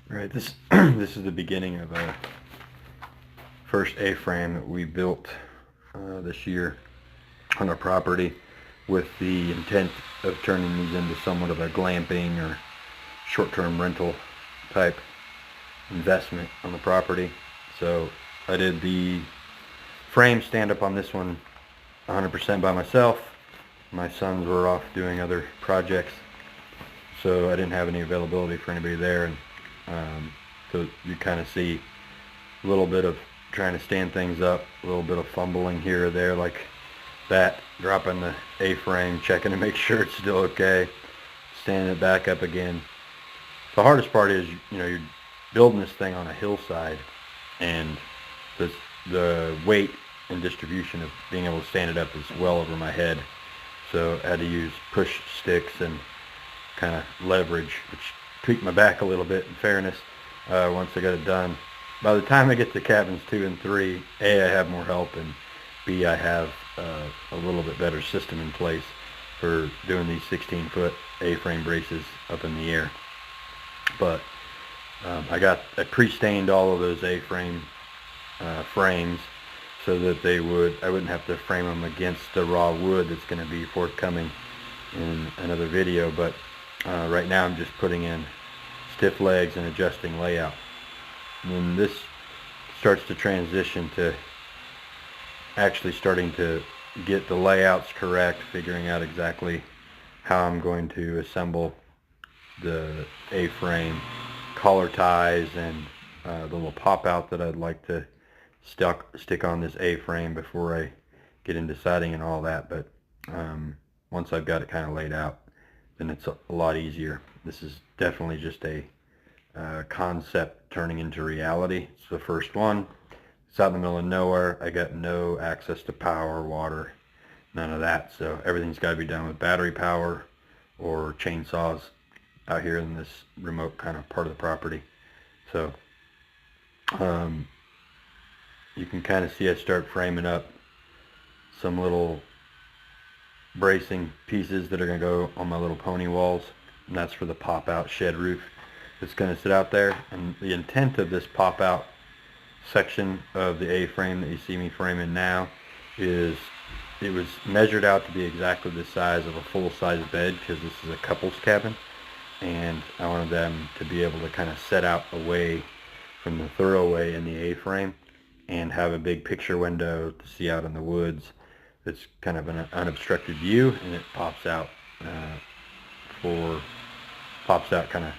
Right, this this is the beginning of a first A-frame that we built this year on our property, with the intent of turning these into somewhat of a glamping or short-term rental type investment on the property. So I did the frame stand up on this one 100% by myself. My sons were off doing other projects, so I didn't have any availability for anybody there, and so you kind of see a little bit of trying to stand things up, a little bit of fumbling here or there like that, dropping the A-frame, checking to make sure it's still okay, standing it back up again. The hardest part is, you're building this thing on a hillside, and the weight and distribution of being able to stand it up is well over my head. So I had to use push sticks and kind of leverage, which tweaked my back a little bit, in fairness, once I got it done. By the time I get to cabins 2 and 3, A, I have more help, and B, I have a little bit better system in place for doing these 16-foot A-frame braces up in the air. But I pre-stained all of those A-frame frames so that I wouldn't have to frame them against the raw wood that's going to be forthcoming in another video. But right now I'm just putting in stiff legs and adjusting layout. And then this starts to transition to actually starting to get the layouts correct, figuring out exactly how I'm going to assemble the A-frame collar ties and the little pop out that I'd like to stick on this A-frame before I get into siding and all that. But once I've got it kind of laid out, then it's a lot easier. This is definitely just a concept turning into reality. It's the first one. It's out in the middle of nowhere. I got no access to power, water, none of that. So everything's got to be done with battery power or chainsaws out here in this remote kind of part of the property. So you can kind of see I start framing up some little bracing pieces that are going to go on my little pony walls, and that's for the pop out shed roof that's going to sit out there. And the intent of this pop out section of the A-frame that you see me framing now is, it was measured out to be exactly the size of a full-size bed, because this is a couples cabin, and I wanted them to be able to kind of set out away from the thoroughway in the A-frame and have a big picture window to see out in the woods. It's kind of an unobstructed view, and it pops out kind of